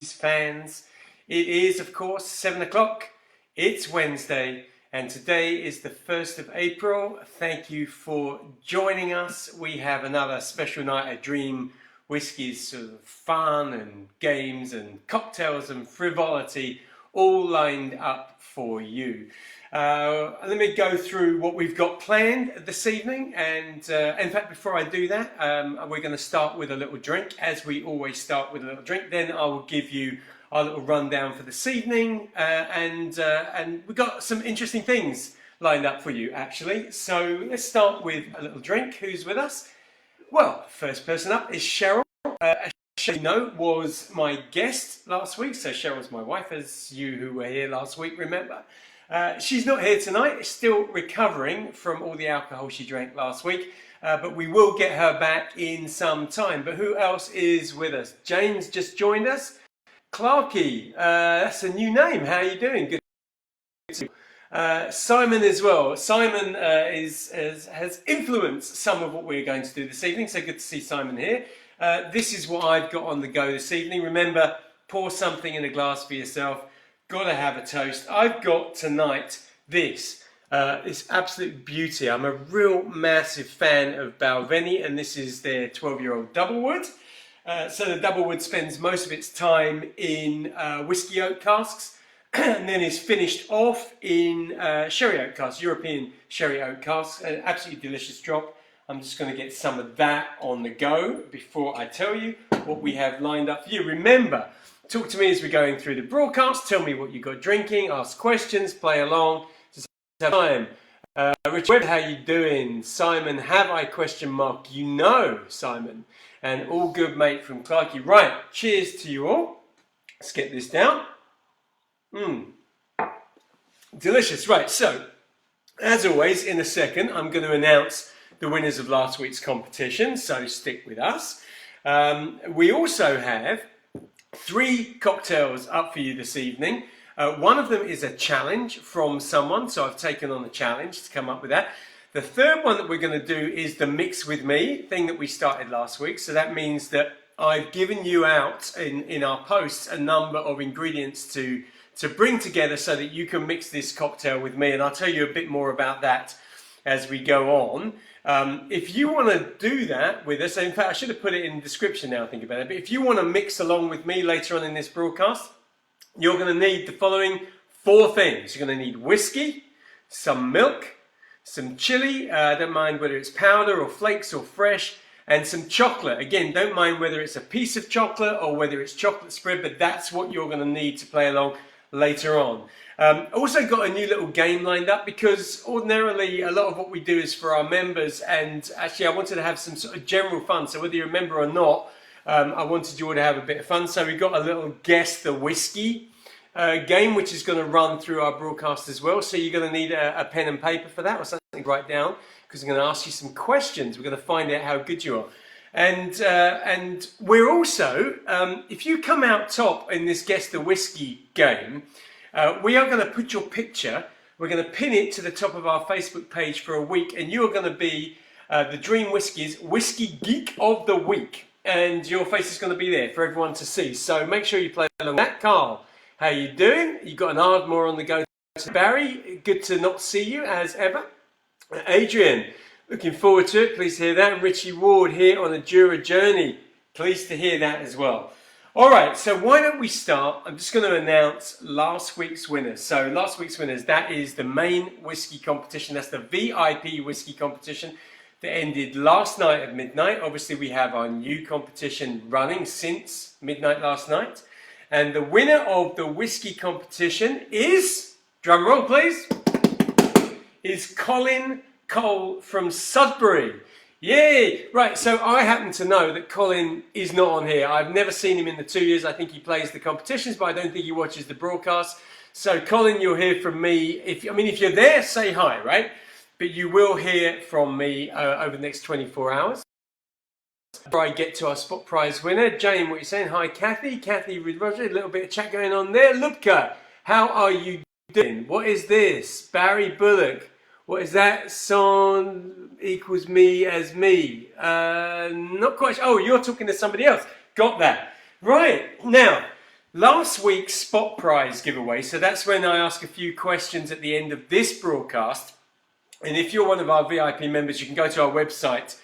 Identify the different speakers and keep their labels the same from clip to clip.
Speaker 1: fans. It is, of course, 7 o'clock. It's Wednesday, and today is the 1st of April. Thank you for joining us. We have another special night of Dream Whiskies, sort of fun and games and cocktails and frivolity all lined up for you. Let me go through what we've got planned this evening, and in fact, before I do that, we're going to start with a little drink, as we always start with a little drink. Then I will give you our little rundown for this evening, and we've got some interesting things lined up for you, actually. So let's start with a little drink. Who's with us? Well, first person up is Cheryl. As you know, was my guest last week. So Cheryl's my wife, as you who were here last week remember. She's not here tonight, still recovering from all the alcohol she drank last week, but we will get her back in some time. But who else is with us? James just joined us. Clarky, that's a new name. How are you doing? Good. Simon as well. Simon has influenced some of what we're going to do this evening, so good to see Simon here. This is what I've got on the go this evening. Remember, pour something in a glass for yourself. Gotta have a toast. I've got tonight this absolute beauty. I'm a real massive fan of Balvenie, and this is their 12-year-old Doublewood. So the Doublewood spends most of its time in whiskey oak casks, and then is finished off in sherry oak casks, European sherry oak casks. An absolutely delicious drop. I'm just going to get some of that on the go before I tell you what we have lined up for you. Remember, talk to me as we're going through the broadcast. Tell me what you got drinking. Ask questions. Play along. Just have time. Richard, how you doing? Simon, have I ? You know, Simon. And all good, mate, from Clarky. Right, cheers to you all. Let's get this down. Delicious. Right, so, as always, in a second, I'm going to announce the winners of last week's competition, so stick with us. We also have 3 cocktails up for you this evening. One of them is a challenge from someone, so I've taken on the challenge to come up with that. The third one that we're going to do is the Mix With Me thing that we started last week. So that means that I've given you out in our posts a number of ingredients to bring together so that you can mix this cocktail with me. And I'll tell you a bit more about that as we go on. If you want to do that with us, in fact, I should have put it in the description now, I think about it, but if you want to mix along with me later on in this broadcast, you're going to need the following 4 things. You're going to need whiskey, some milk, some chili, don't mind whether it's powder or flakes or fresh, and some chocolate. Again, don't mind whether it's a piece of chocolate or whether it's chocolate spread, but that's what you're going to need to play along later on. Also got a new little game lined up, because ordinarily a lot of what we do is for our members, and actually I wanted to have some sort of general fun, so whether you're a member or not, I wanted you all to have a bit of fun. So we've got a little Guess the Whiskey game, which is going to run through our broadcast as well. So you're going to need a pen and paper for that, or something to write down, because I'm going to ask you some questions. We're going to find out how good you are. And we're also, if you come out top in this Guess the Whiskey game, we are going to put your picture, we're going to pin it to the top of our Facebook page for a week, and you are going to be the Dream Whiskies Whiskey Geek of the Week. And your face is going to be there for everyone to see. So make sure you play along with that. Carl, how you doing? You got an Ardmore on the go. Barry, good to not see you as ever. Adrian, looking forward to it. Pleased to hear that. And Richie Ward here on a Jura journey. Pleased to hear that as well. All right, so why don't we start? I'm just going to announce last week's winners. So last week's winners, that is the main whiskey competition. That's the VIP whiskey competition that ended last night at midnight. Obviously, we have our new competition running since midnight last night. And the winner of the whiskey competition is, drum roll please, is Colin Cole from Sudbury. Yay! Right, so I happen to know that Colin is not on here. I've never seen him in the 2 years. I think he plays the competitions, but I don't think he watches the broadcast. So Colin, you'll hear from me. If you're there, say hi, right? But you will hear from me over the next 24 hours. Before I get to our spot prize winner, Jane, what are you saying? Hi, Kathy. Kathy with Roger, a little bit of chat going on there. Lubka, how are you doing? What is this? Barry Bullock. What is that? Son equals me as me. Not quite sure. Oh, you're talking to somebody else. Got that. Right. Now, Last week's spot prize giveaway, so that's when I ask a few questions at the end of this broadcast. And if you're one of our VIP members, you can go to our website,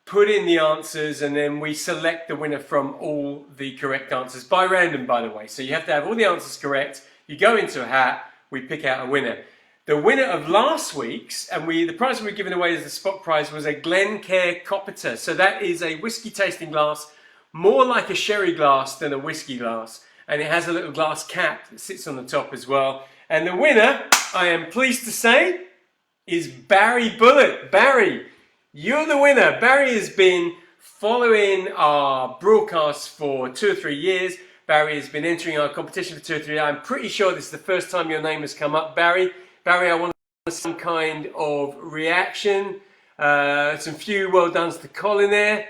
Speaker 1: put in the answers, and then we select the winner from all the correct answers by random, by the way. So you have to have all the answers correct. You go into a hat, we pick out a winner. The winner of last week's, and the prize we were giving away as the spot prize, was a Glencairn Copperton. So that is a whiskey tasting glass, more like a sherry glass than a whiskey glass. And it has a little glass cap that sits on the top as well. And the winner, I am pleased to say, is Barry Bullitt. Barry, you're the winner. Barry has been following our broadcasts for 2 or 3 years. Barry has been entering our competition for 2 or 3 years. I'm pretty sure this is the first time your name has come up, Barry. Barry, I want some kind of reaction. Some few well dones to Colin there.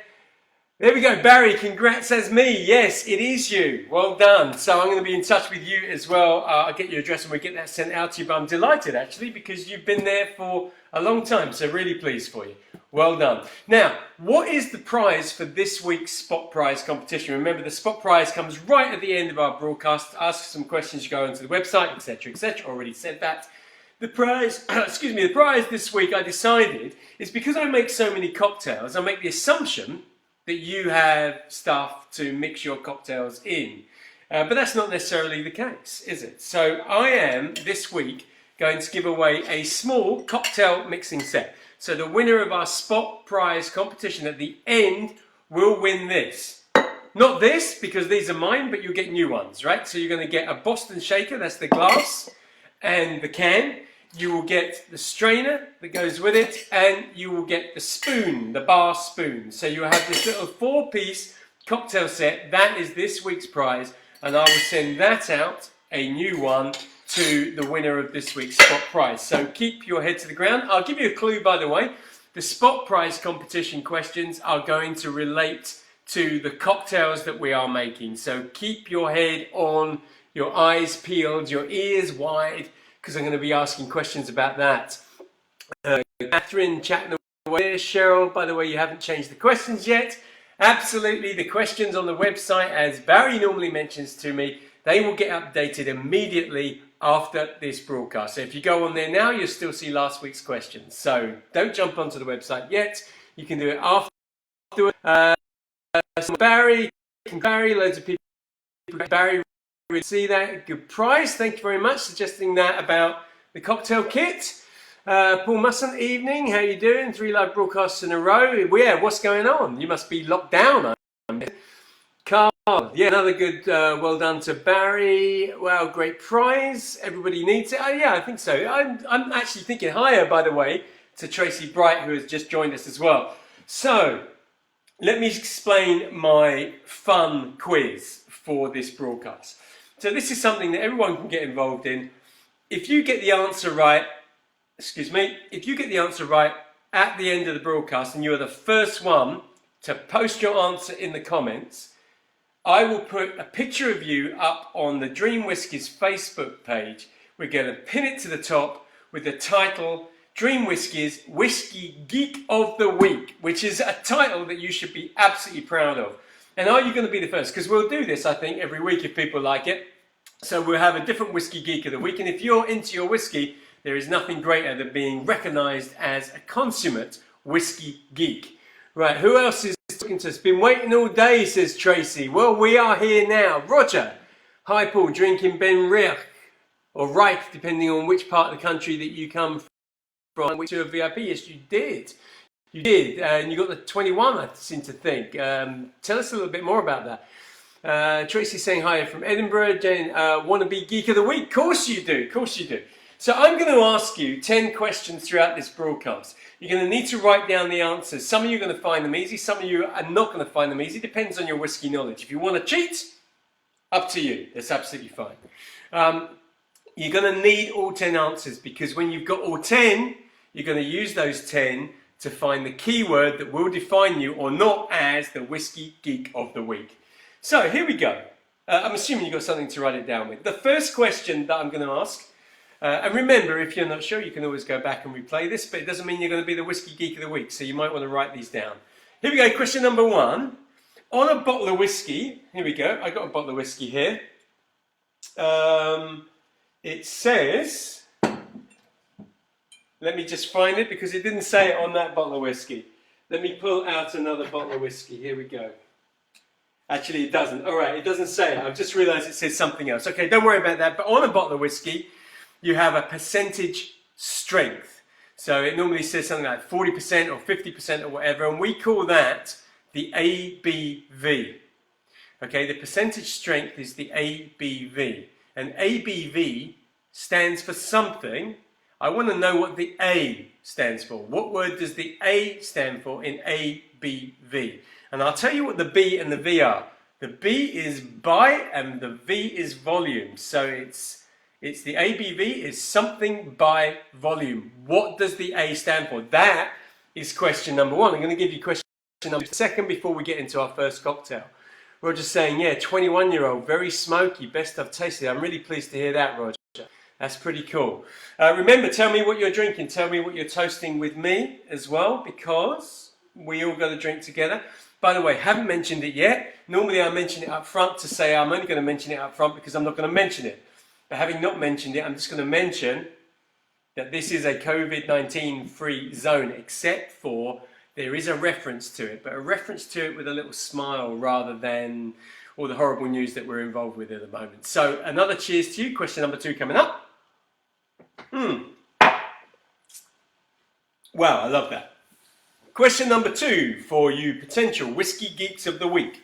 Speaker 1: There we go, Barry, congrats as me. Yes, it is you. Well done. So I'm going to be in touch with you as well. I'll get your address and we'll get that sent out to you. But I'm delighted, actually, because you've been there for a long time. So really pleased for you. Well done. Now, what is the prize for this week's Spot Prize competition? Remember, the Spot Prize comes right at the end of our broadcast. Ask some questions, you go onto the website, etc., etc. Already said that. The prize, the prize this week, I decided, is because I make so many cocktails, I make the assumption that you have stuff to mix your cocktails in. But that's not necessarily the case, is it? So I am, this week, going to give away a small cocktail mixing set. So the winner of our Spot Prize competition at the end will win this. Not this, because these are mine, but you'll get new ones, right? So you're going to get a Boston shaker, that's the glass, and the can. You will get the strainer that goes with it, and you will get the spoon, the bar spoon. So you have this little 4-piece cocktail set. That is this week's prize, and I will send that out, a new one, to the winner of this week's Spot Prize. So keep your head to the ground. I'll give you a clue, by the way. The Spot Prize competition questions are going to relate to the cocktails that we are making. So keep your head on, your eyes peeled, your ears wide, because I'm going to be asking questions about that. Catherine chatting away. Cheryl, by the way, you haven't changed the questions yet. Absolutely, the questions on the website, as Barry normally mentions to me, they will get updated immediately after this broadcast. So if you go on there now, you'll still see last week's questions. So don't jump onto the website yet. You can do it afterwards. Barry, loads of people. Barry, we see that. Good prize. Thank you very much. Suggesting that about the cocktail kit. Paul Musson, evening. How you doing? 3 live broadcasts in a row. Yeah, what's going on? You must be locked down. Carl, yeah, another good well done to Barry. Wow, great prize. Everybody needs it. Oh, yeah, I think so. I'm actually thinking higher, by the way, to Tracy Bright, who has just joined us as well. So, let me explain my fun quiz for this broadcast. So this is something that everyone can get involved in. If you get the answer right, if you get the answer right at the end of the broadcast and you are the first one to post your answer in the comments, I will put a picture of you up on the Dream Whiskies Facebook page. We're going to pin it to the top with the title Dream Whiskies Whiskey Geek of the Week, which is a title that you should be absolutely proud of. And are you going to be the first? Because we'll do this, I think, every week if people like it. So we'll have a different Whiskey Geek of the Week. And if you're into your whiskey, there is nothing greater than being recognised as a consummate whiskey geek. Right, who else is talking to us? Been waiting all day, says Tracy. Well, we are here now. Roger. Hi, Paul. Drinking Ben Riach, or Reich, depending on which part of the country that you come from. Which are VIP? Yes, you did. You did, and you got the 21, I seem to think. Tell us a little bit more about that. Tracy saying hi from Edinburgh. Jane, wannabe Geek of the Week. Of course you do, of course you do. So I'm going to ask you 10 questions throughout this broadcast. You're going to need to write down the answers. Some of you are going to find them easy, some of you are not going to find them easy. Depends on your whiskey knowledge. If you want to cheat, up to you. That's absolutely fine. You're going to need all 10 answers, because when you've got all 10, you're going to use those 10 to find the keyword that will define you or not as the Whiskey Geek of the Week. So here we go. I'm assuming you've got something to write it down with. The first question that I'm going to ask, and remember, if you're not sure, you can always go back and replay this, but it doesn't mean you're going to be the Whiskey Geek of the Week, so you might want to write these down. Here we go, question number 1. On a bottle of whiskey, here we go, I got a bottle of whiskey here. it says, let me just find it because it didn't say it on that bottle of whiskey. Let me pull out another bottle of whiskey. Here we go. Actually, it doesn't. All right, it doesn't say it. I've just realized it says something else. Okay, don't worry about that. But on a bottle of whiskey, you have a percentage strength. So it normally says something like 40% or 50% or whatever, and we call that the ABV. Okay, the percentage strength is the ABV. And ABV stands for something. I want to know what the A stands for. What word does the A stand for in ABV? And I'll tell you what the B and the V are. The B is by and the V is volume. So it's the ABV is something by volume. What does the A stand for? That is question number one. I'm going to give you question number second before we get into our first cocktail. Roger's saying, yeah, 21-year-old, very smoky, best I've tasted. I'm really pleased to hear that, Roger. That's pretty cool. Remember, tell me what you're drinking. Tell me what you're toasting with me as well, because we all got to drink together. By the way, haven't mentioned it yet. Normally I mention it up front to say I'm only going to mention it up front because I'm not going to mention it. But having not mentioned it, I'm just going to mention that this is a COVID-19 free zone, except for there is a reference to it, but a reference to it with a little smile rather than all the horrible news that we're involved with at the moment. So another cheers to you. Question number 2 coming up. Wow, I love that. Question number 2 for you potential whiskey geeks of the week.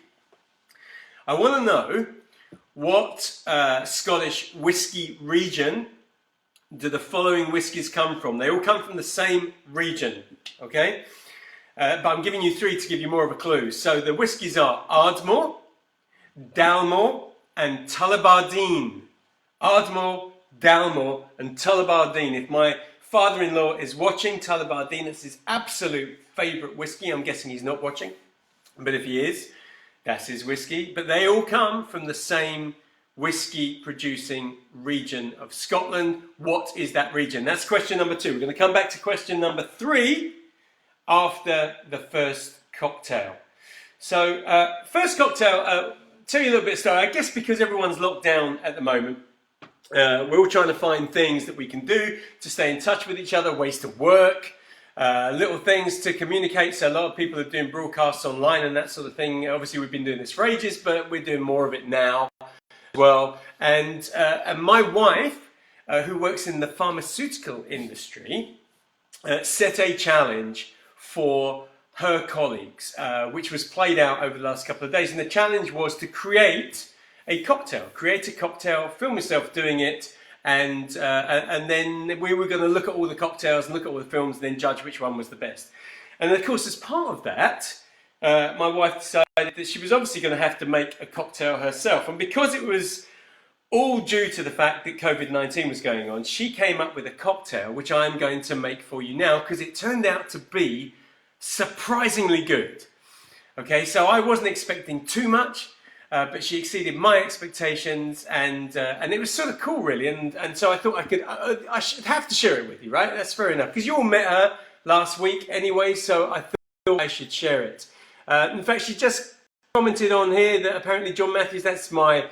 Speaker 1: I want to know what Scottish whiskey region do the following whiskies come from. They all come from the same region, okay? But I'm giving you 3 to give you more of a clue. So the whiskies are Ardmore, Dalmore and Tullibardine. Ardmore, Dalmore and Tullibardine. If my father-in-law is watching, Tullibardine is his absolute favourite whiskey. I'm guessing he's not watching, but if he is, that's his whiskey. But they all come from the same whiskey producing region of Scotland. What is that region? That's question number 2. We're going to come back to question number 3 after the first cocktail. So first cocktail, tell you a little bit of story. I guess because everyone's locked down at the moment, we're all trying to find things that we can do to stay in touch with each other, ways to work, little things to communicate. So a lot of people are doing broadcasts online and that sort of thing. Obviously we've been doing this for ages, but we're doing more of it now as well. And my wife, who works in the pharmaceutical industry, set a challenge for her colleagues, which was played out over the last couple of days. And the challenge was to create a cocktail, film yourself doing it, and then we were going to look at all the cocktails and look at all the films and then judge which one was the best. And of course, as part of that, my wife decided that she was obviously going to have to make a cocktail herself. And because it was all due to the fact that COVID-19 was going on, she came up with a cocktail, which I'm going to make for you now, because it turned out to be surprisingly good. Okay, so I wasn't expecting too much, but she exceeded my expectations, and it was sort of cool, really. And so I thought I should have to share it with you, right? That's fair enough, because you all met her last week anyway, so I thought I should share it. In fact, she just commented on here that apparently John Matthews, that's my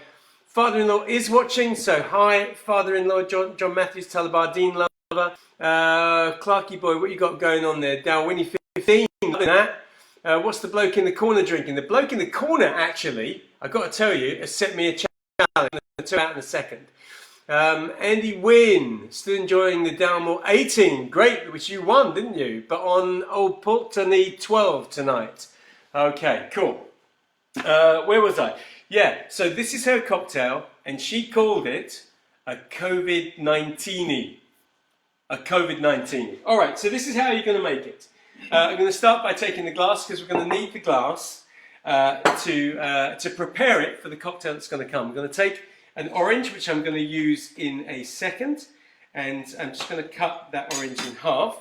Speaker 1: father-in-law, is watching. So hi, father-in-law John Matthews, Tullibardine lover. Clarky boy, what you got going on there? Dalwhinnie 15, that. What's the bloke in the corner drinking? The bloke in the corner, actually, I've got to tell you, has set me a challenge. I'll tell you about in a second. Andy Wynn, still enjoying the Dalmore 18. Great, which you won, didn't you? But on Old Pulteney 12 tonight. Okay, cool. Where was I? Yeah, so this is her cocktail, and she called it a COVID-19. A COVID-19. All right, so this is how you're going to make it. I'm going to start by taking the glass, because we're going to need the glass to prepare it for the cocktail that's going to come. I'm going to take an orange, which I'm going to use in a second, and I'm just going to cut that orange in half.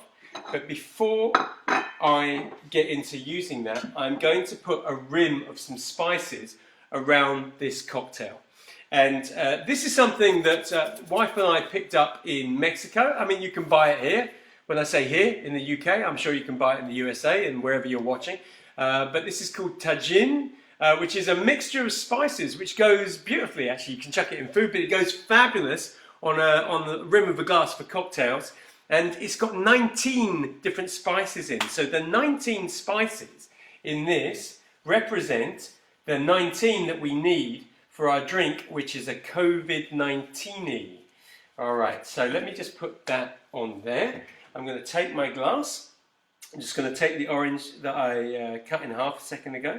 Speaker 1: But before I get into using that, I'm going to put a rim of some spices around this cocktail. And this is something that wife and I picked up in Mexico. I mean, you can buy it here. When I say here, in the UK, I'm sure you can buy it in the USA and wherever you're watching. But this is called Tajin. which is a mixture of spices, which goes beautifully. Actually, you can chuck it in food, but it goes fabulous on the rim of a glass for cocktails. And it's got 19 different spices in. So the 19 spices in this represent the 19 that we need for our drink, which is a COVID-19. All right, so let me just put that on there. I'm going to take my glass. I'm just going to take the orange that I cut in half a second ago.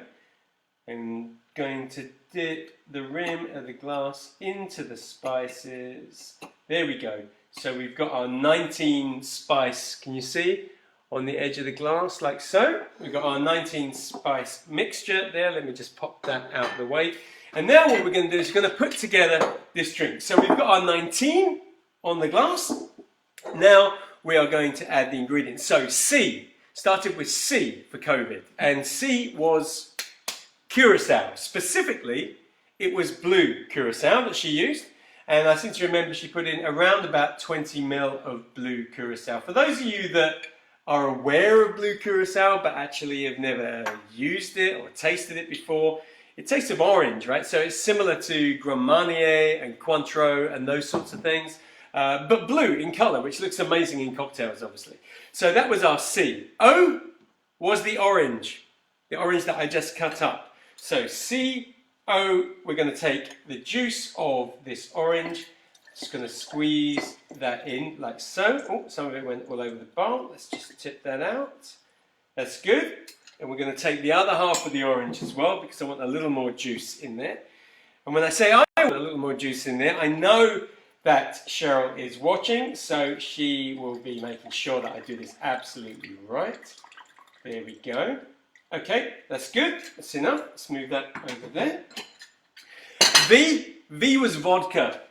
Speaker 1: I'm going to dip the rim of the glass into the spices. There we go. So we've got our 19 spice, can you see, on the edge of the glass, like so. We've got our 19 spice mixture there. Let me just pop that out of the way. And now what we're going to do is we're going to put together this drink. So we've got our 19 on the glass. Now we are going to add the ingredients. So C, started with C for COVID. And C was Curacao. Specifically, it was blue Curacao that she used. And I seem to remember she put in around about 20 ml of blue Curacao. For those of you that are aware of blue Curacao but actually have never used it or tasted it before, it tastes of orange, right? So it's similar to Grand Marnier and Cointreau and those sorts of things, but blue in colour, which looks amazing in cocktails, obviously. So that was our C. O was the orange that I just cut up. So C, O, we're going to take the juice of this orange, just going to squeeze that in like so. Oh, some of it went all over the bowl. Let's just tip that out. That's good. And we're going to take the other half of the orange as well, because I want a little more juice in there. And when I say I want a little more juice in there, I know that Cheryl is watching, so she will be making sure that I do this absolutely right. There we go. Okay, that's good. That's enough. Let's move that over there. V was vodka.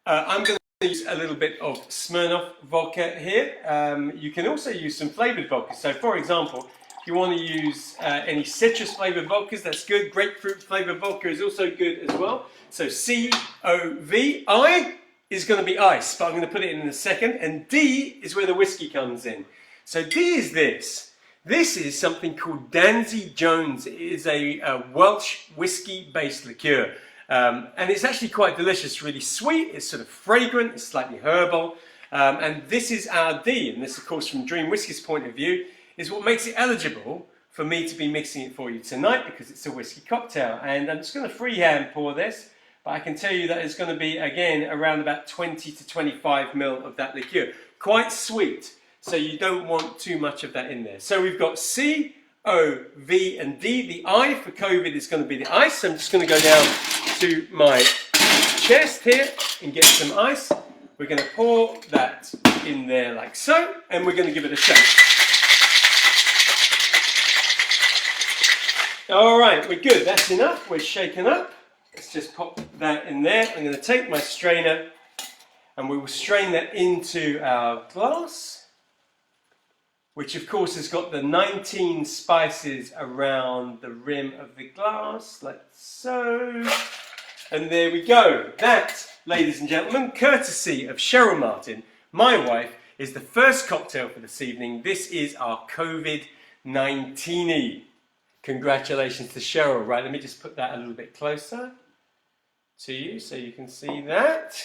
Speaker 1: I'm going to use a little bit of Smirnoff vodka here. You can also use some flavored vodka. So, for example, if you want to use any citrus flavored vodkas, that's good. Grapefruit flavored vodka is also good as well. So C-O-V. I is going to be ice, but I'm going to put it in a second. And D is where the whiskey comes in. So D is this. This is something called Danzy Jones. It is a Welsh whiskey-based liqueur. And it's actually quite delicious, really sweet. It's sort of fragrant, it's slightly herbal. And this is our D. And this, of course, from Dream Whiskey's point of view, is what makes it eligible for me to be mixing it for you tonight, because it's a whiskey cocktail. And I'm just going to freehand pour this. But I can tell you that it's going to be, again, around about 20 to 25 ml of that liqueur. Quite sweet. So you don't want too much of that in there. So we've got C, O, V, and D. The I for COVID is going to be the ice. So I'm just going to go down to my chest here and get some ice. We're going to pour that in there like so, and we're going to give it a shake. All right, we're good. That's enough. We're shaken up. Let's just pop that in there. I'm going to take my strainer, and we will strain that into our glass, which of course has got the 19 spices around the rim of the glass, like so. And there we go. That, ladies and gentlemen, courtesy of Cheryl Martin, my wife, is the first cocktail for this evening. This is our COVID-19. Congratulations to Cheryl. Right, let me just put that a little bit closer to you so you can see that.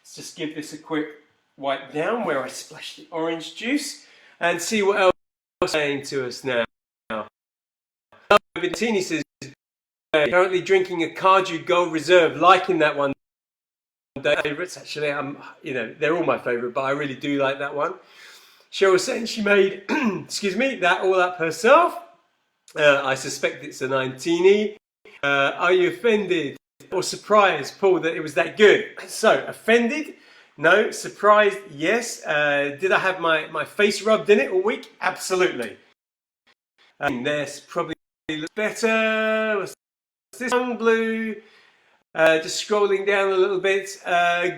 Speaker 1: Let's just give this a quick wipe down where I splashed the orange juice. And see what else is saying to us now. Vittini says, currently drinking a Cardew Gold Reserve, liking that one. Favourites, actually, they're all my favourite, but I really do like that one. Cheryl saying she made, excuse me, that all up herself. I suspect it's a 19E. Are you offended or surprised, Paul, that it was that good? So, offended? No. Surprised? Yes. Did I have my face rubbed in it all week? Absolutely. This probably looks better. What's this one? Blue. Just scrolling down a little bit.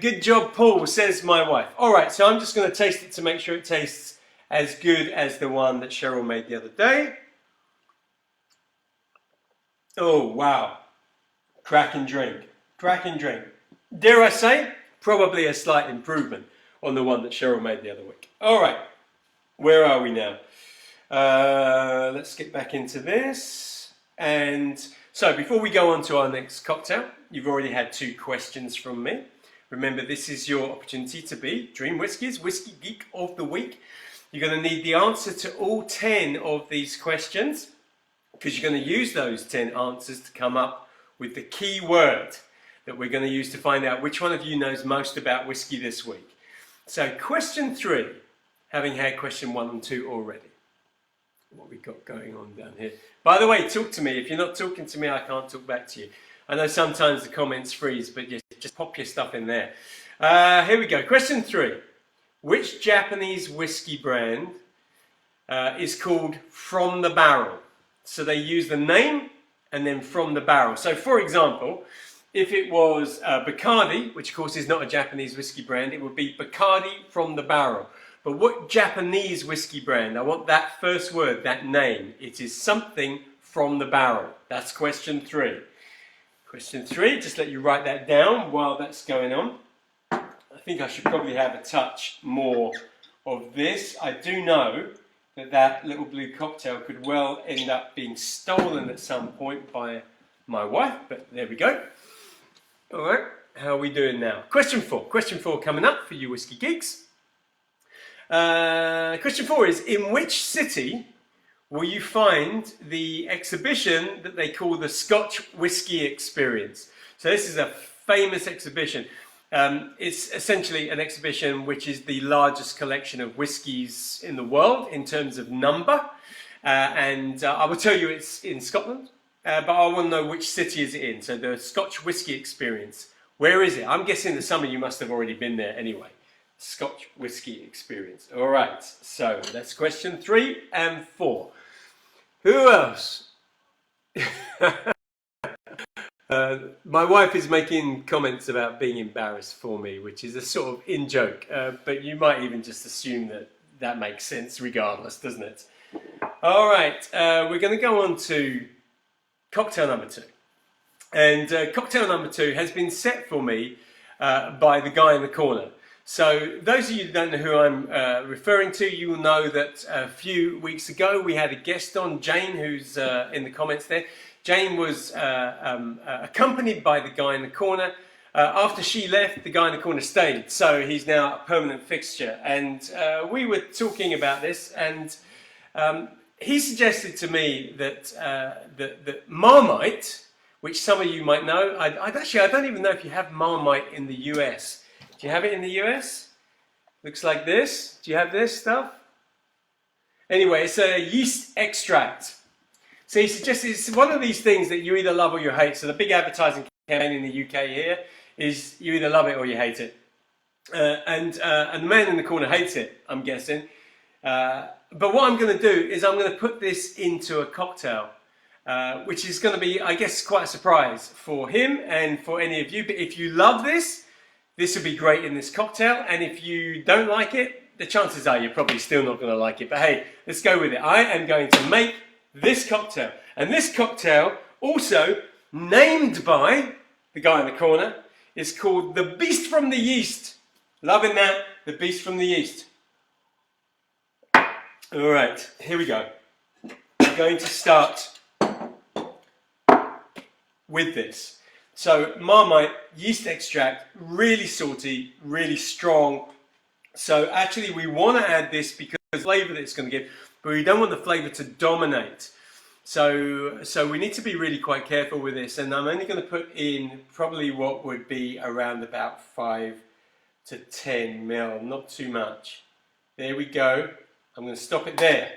Speaker 1: Good job, Paul, says my wife. All right, so I'm just going to taste it to make sure it tastes as good as the one that Cheryl made the other day. Oh, wow. Cracking drink. Cracking drink. Dare I say, probably a slight improvement on the one that Cheryl made the other week. All right, where are we now? Let's get back into this. And So before we go on to our next cocktail, you've already had 2 questions from me. Remember, this is your opportunity to be Dream Whiskey's Whiskey Geek of the Week. You're going to need the answer to all 10 of these questions, because you're going to use those 10 answers to come up with the key word that we're going to use to find out which one of you knows most about whiskey this week. So question 3, having had question 1 and 2 already. What we got going on down here. By the way, talk to me. If you're not talking to me, I can't talk back to you. I know sometimes the comments freeze, but just pop your stuff in there. Here we go. Question 3. Which Japanese whiskey brand is called From the Barrel? So they use the name and then From the Barrel. So for example, if it was Bacardi, which of course is not a Japanese whiskey brand, it would be Bacardi From the Barrel. But what Japanese whiskey brand? I want that first word, that name. It is something from the barrel. That's question 3. Question 3, just let you write that down while that's going on. I think I should probably have a touch more of this. I do know that that little blue cocktail could well end up being stolen at some point by my wife, but there we go. All right, how are we doing now? Question 4. Question 4 coming up for you whiskey geeks. Question 4 is, in which city will you find the exhibition that they call the Scotch Whisky Experience? So this is a famous exhibition. It's essentially an exhibition which is the largest collection of whiskies in the world in terms of number. I will tell you it's in Scotland, but I want to know which city is it in. So the Scotch Whisky Experience, where is it? I'm guessing the summer you must have already been there anyway. Scotch Whisky Experience. All right, so that's question 3 and 4. Who else? My wife is making comments about being embarrassed for me, which is a sort of in-joke, but you might even just assume that that makes sense regardless, doesn't it? All right, we're going to go on to cocktail number 2. And cocktail number 2 has been set for me by the guy in the corner. So those of you who don't know who I'm referring to, you will know that a few weeks ago we had a guest on, Jane, who's in the comments there. Jane was accompanied by the guy in the corner. After she left, the guy in the corner stayed, so he's now a permanent fixture. And we were talking about this, and he suggested to me that that Marmite, which some of you might know, I don't even know if you have Marmite in the US. Do you have it in the US? Looks like this. Do you have this stuff? Anyway, it's a yeast extract. So he suggests it's one of these things that you either love or you hate. So the big advertising campaign in the UK here is you either love it or you hate it. And the man in the corner hates it, I'm guessing. But what I'm going to do is I'm going to put this into a cocktail, which is going to be, I guess, quite a surprise for him and for any of you. But if you love this, this would be great in this cocktail, and if you don't like it, the chances are you're probably still not going to like it. But hey, let's go with it. I am going to make this cocktail, and this cocktail, also named by the guy in the corner, is called the Beast from the Yeast. Loving that, the Beast from the Yeast. All right, here we go. I'm going to start with this. So Marmite yeast extract, really salty, really strong. So actually we want to add this because of the flavour that it's going to give, but we don't want the flavour to dominate. So we need to be really quite careful with this, and I'm only going to put in probably what would be around about 5 to 10 ml, not too much. There we go. I'm going to stop it there.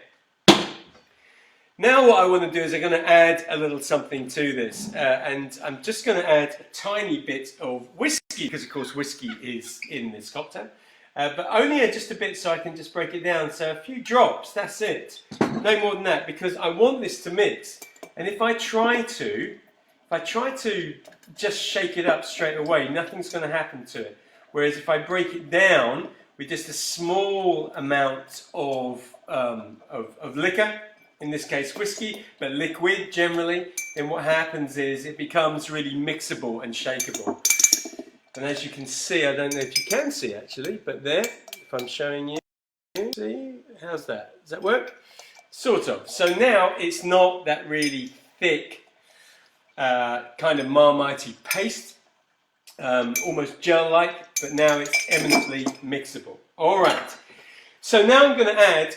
Speaker 1: Now what I want to do is I'm going to add a little something to this, and I'm just going to add a tiny bit of whiskey, because of course whiskey is in this cocktail, but only just a bit so I can just break it down. So a few drops, that's it, no more than that, because I want this to mix. And if I try to just shake it up straight away, nothing's going to happen to it. Whereas if I break it down with just a small amount of liquor, in this case whiskey, but liquid generally, then what happens is it becomes really mixable and shakeable. And as you can see, I don't know if you can see actually, but there, if I'm showing you, see, how's that? Does that work? Sort of. So now it's not that really thick kind of Marmite paste, almost gel-like, but now it's eminently mixable. All right, so now I'm going to add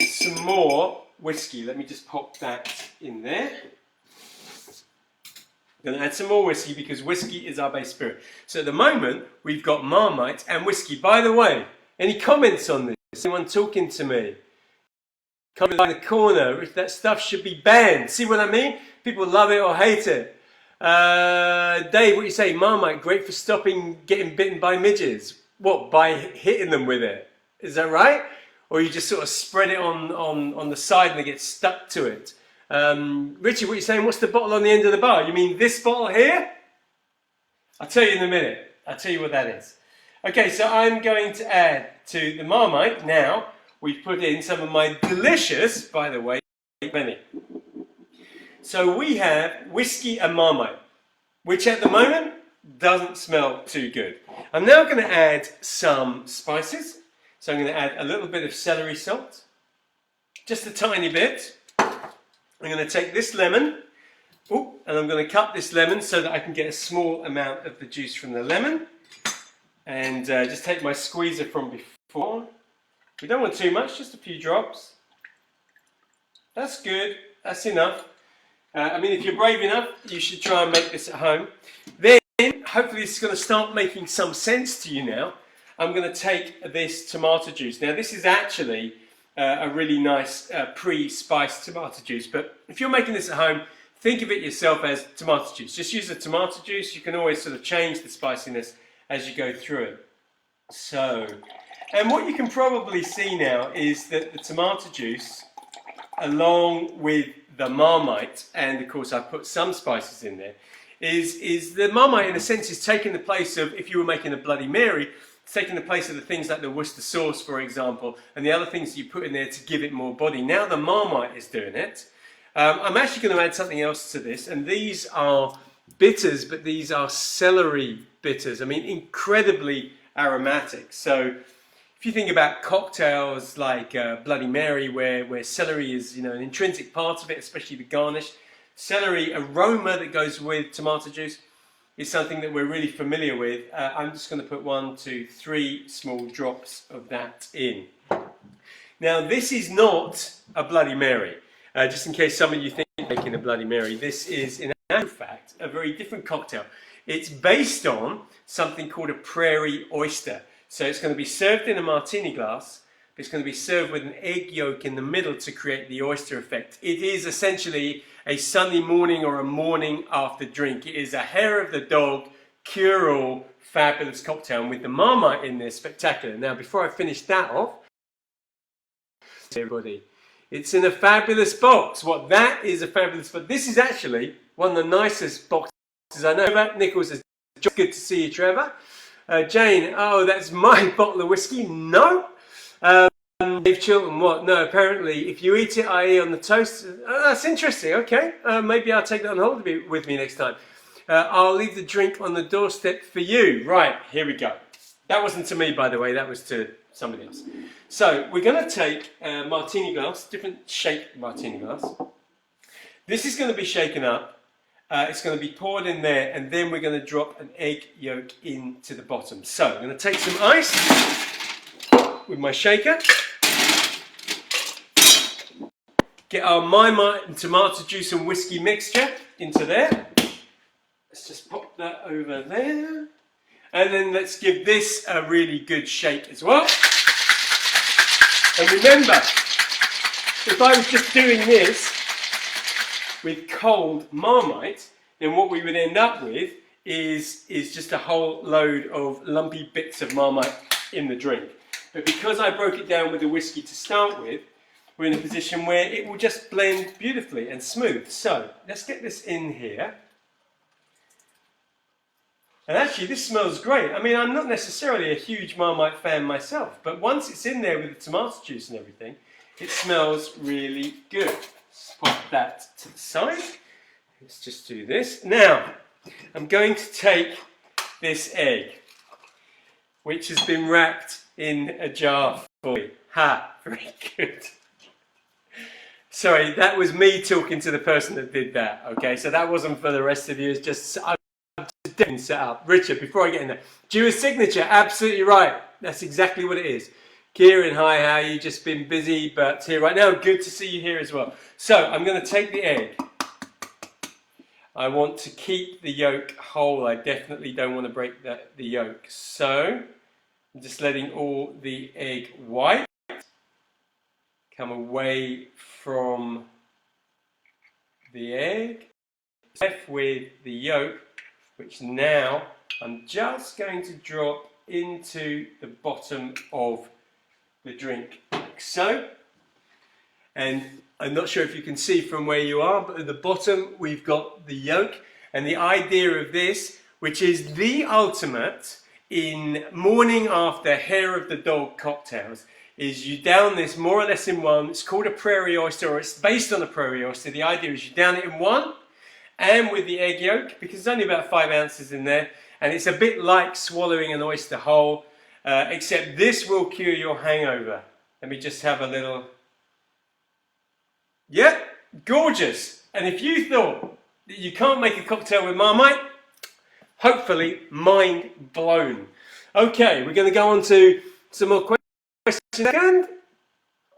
Speaker 1: some more whiskey. Let me just pop that in there. I'm going to add some more whiskey because whiskey is our base spirit. So at the moment, we've got Marmite and whiskey. By the way, any comments on this? Anyone talking to me? Comment in the corner. If that stuff should be banned. See what I mean? People love it or hate it. Dave, what you say? Marmite, great for stopping getting bitten by midges. What, by hitting them with it? Is that right? Or you just sort of spread it on the side and they get stuck to it? Richard, what are you saying? What's the bottle on the end of the bar? You mean this bottle here? I'll tell you in a minute. I'll tell you what that is. Okay, so I'm going to add to the Marmite now. We've put in some of my delicious, by the way, many. So we have whiskey and Marmite, which at the moment doesn't smell too good. I'm now going to add some spices. So I'm going to add a little bit of celery salt, just a tiny bit. I'm going to take this lemon, and I'm going to cut this lemon so that I can get a small amount of the juice from the lemon. And just take my squeezer from before. We don't want too much, just a few drops. That's good, that's enough. I mean, if you're brave enough, you should try and make this at home. Then, hopefully this is going to start making some sense to you now. I'm going to take this tomato juice. Now, this is actually a really nice pre-spiced tomato juice, but if you're making this at home, think of it yourself as tomato juice. Just use the tomato juice. You can always sort of change the spiciness as you go through it. So, and what you can probably see now is that the tomato juice, along with the Marmite, and of course I've put some spices in there, is the Marmite in a sense is taking the place of, if you were making a Bloody Mary, it's taking the place of the things like the Worcester sauce, for example, and the other things that you put in there to give it more body. Now the Marmite is doing it. I'm actually going to add something else to this, and these are bitters, but these are celery bitters. I mean, incredibly aromatic. So if you think about cocktails like Bloody Mary, where celery is, an intrinsic part of it, especially the garnish, celery aroma that goes with tomato juice is something that we're really familiar with. I'm just going to put 1, 2, 3 small drops of that in. Now, this is not a Bloody Mary. Just in case some of you think you're making a Bloody Mary, this is, in actual fact, a very different cocktail. It's based on something called a prairie oyster. So it's going to be served in a martini glass. It's going to be served with an egg yolk in the middle to create the oyster effect. It is essentially a Sunday morning or a morning after drink. It is a hair of the dog, cure-all, fabulous cocktail. And with the Marmite in there, spectacular. Now, before I finish that off, everybody, it's in a fabulous box. What that is a fabulous box. This is actually one of the nicest boxes I know. Nichols is good to see you, Trevor. Jane, oh, that's my bottle of whiskey. No. Dave Chilton, what? No, apparently, if you eat it, i.e. on the toast, that's interesting. Okay, maybe I'll take that on holiday with me next time. I'll leave the drink on the doorstep for you. Right, here we go. That wasn't to me, by the way. That was to somebody else. So we're going to take a martini glass, different shape martini glass. This is going to be shaken up. It's going to be poured in there, and then we're going to drop an egg yolk into the bottom. So I'm going to take some ice with my shaker. Get our Marmite and tomato juice and whiskey mixture into there. Let's just pop that over there. And then let's give this a really good shake as well. And remember, if I was just doing this with cold Marmite, then what we would end up with is just a whole load of lumpy bits of Marmite in the drink. But because I broke it down with the whiskey to start with, we're in a position where it will just blend beautifully and smooth. So let's get this in here. And actually this smells great. I mean, I'm not necessarily a huge Marmite fan myself, but once it's in there with the tomato juice and everything, it smells really good. Let's pop that to the side. Let's just do this. Now, I'm going to take this egg, which has been wrapped in a jar for me. Ha, very good. Sorry, that was me talking to the person that did that. Okay, so that wasn't for the rest of you. It's just I'm just getting set up. Richard, before I get in there, Jewish signature, absolutely right. That's exactly what it is. Kieran, hi, how are you? Just been busy, but here right now. Good to see you here as well. So I'm going to take the egg. I want to keep the yolk whole. I definitely don't want to break the yolk. So I'm just letting all the egg white come away from the egg. Left with the yolk, which now I'm just going to drop into the bottom of the drink, like so. And I'm not sure if you can see from where you are, but at the bottom we've got the yolk. And the idea of this, which is the ultimate in morning after hair of the dog cocktails, is you down this more or less in one. It's called a prairie oyster, or it's based on a prairie oyster. The idea is you down it in one and with the egg yolk, because there's only about 5 ounces in there, and it's a bit like swallowing an oyster whole, except this will cure your hangover. Let me just have a little... Yep, gorgeous. And if you thought that you can't make a cocktail with Marmite, hopefully mind blown. Okay, we're going to go on to some more questions. And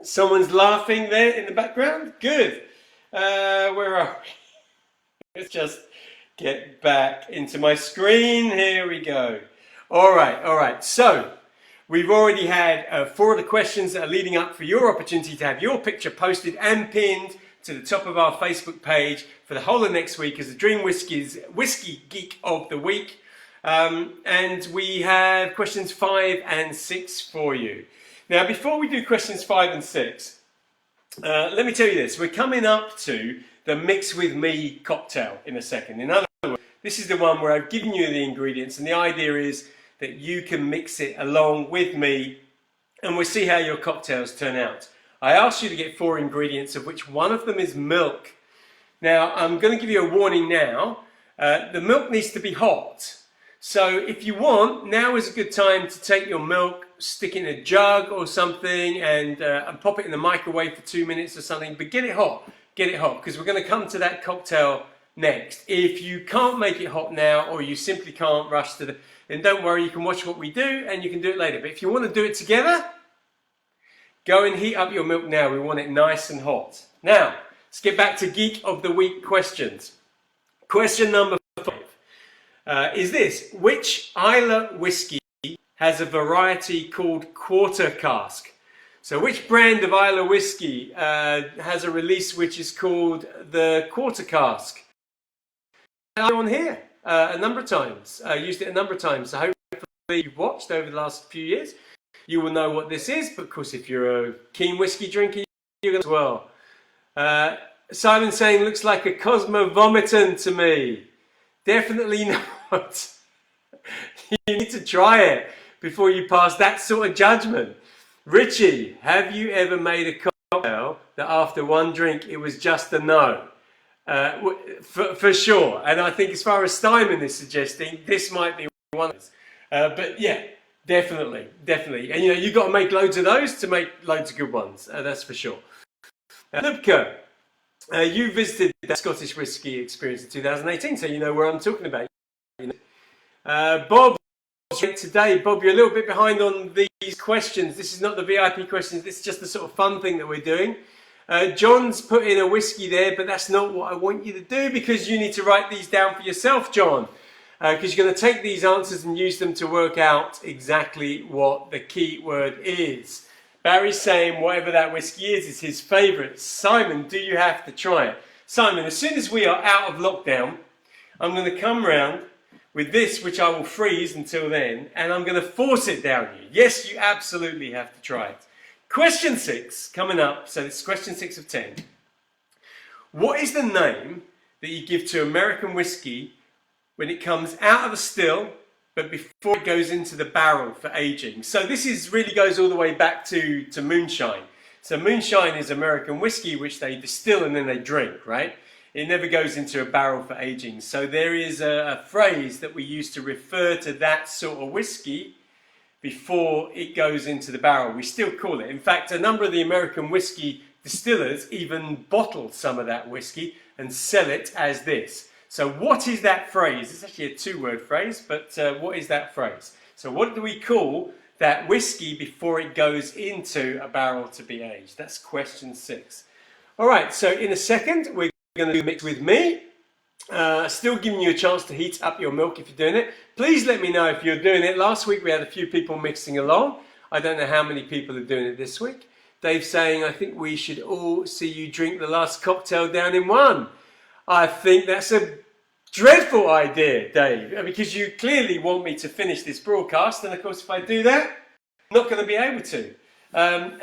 Speaker 1: someone's laughing there in the background. Good. Where are we? Let's just get back into my screen. Here we go. All right. So we've already had 4 of the questions that are leading up for your opportunity to have your picture posted and pinned to the top of our Facebook page for the whole of next week as the Dream Whiskey's Whiskey Geek of the Week. And we have questions 5 and 6 for you. Now, before we do questions 5 and 6, let me tell you this. We're coming up to the Mix With Me cocktail in a second. In other words, this is the one where I've given you the ingredients, and the idea is that you can mix it along with me, and we'll see how your cocktails turn out. I asked you to get 4 ingredients, of which one of them is milk. Now, I'm going to give you a warning now. The milk needs to be hot. So if you want, now is a good time to take your milk, stick it in a jug or something, and pop it in the microwave for 2 minutes or something, but get it hot, because we're going to come to that cocktail next. If you can't make it hot now, or you simply can't rush to then don't worry, you can watch what we do and you can do it later. But if you want to do it together, go and heat up your milk now. We want it nice and hot. Now, let's get back to Geek of the Week questions. Question number 5 is this. Which Islay whiskey has a variety called Quarter Cask? So which brand of Islay whiskey has a release which is called the Quarter Cask? On here a number of times, used it a number of times, so hopefully you've watched over the last few years. You will know what this is, but of course if you're a keen whiskey drinker, you're going to as well. Simon saying, looks like a Cosmovomiton to me. Definitely not. You need to try it before you pass that sort of judgment. Richie, have you ever made a cocktail that after one drink it was just a no? For sure. And I think as far as Steinman is suggesting, this might be one of those. But yeah, definitely. And you know, you've got to make loads of those to make loads of good ones. That's for sure. Lubka, you visited that Scottish Whisky Experience in 2018, so you know where I'm talking about. Bob, today, Bob, you're a little bit behind on these questions. This is not the VIP questions. This is just the sort of fun thing that we're doing. John's put in a whiskey there, but that's not what I want you to do, because you need to write these down for yourself, John. Because you're going to take these answers and use them to work out exactly what the key word is. Barry's saying whatever that whiskey is his favourite. Simon, do you have to try it? Simon, as soon as we are out of lockdown, I'm going to come round with this, which I will freeze until then, and I'm going to force it down you. Yes, you absolutely have to try it. Question 6 coming up. So this is question 6 of 10. What is the name that you give to American whiskey when it comes out of the still, but before it goes into the barrel for aging? So this really goes all the way back to moonshine. So moonshine is American whiskey, which they distill and then they drink, right? It never goes into a barrel for aging. So there is a phrase that we use to refer to that sort of whiskey before it goes into the barrel. We still call it. In fact, a number of the American whiskey distillers even bottle some of that whiskey and sell it as this. So what is that phrase? It's actually a two-word phrase, but what is that phrase? So what do we call that whiskey before it goes into a barrel to be aged? That's question 6. All right, so in a second, we're going to do mix with me. Still giving you a chance to heat up your milk if you're doing it. Please let me know if you're doing it. Last week we had a few people mixing along. I don't know how many people are doing it this week. Dave's saying, I think we should all see you drink the last cocktail down in one. I think that's a dreadful idea, Dave, because you clearly want me to finish this broadcast, and of course if I do that, I'm not going to be able to.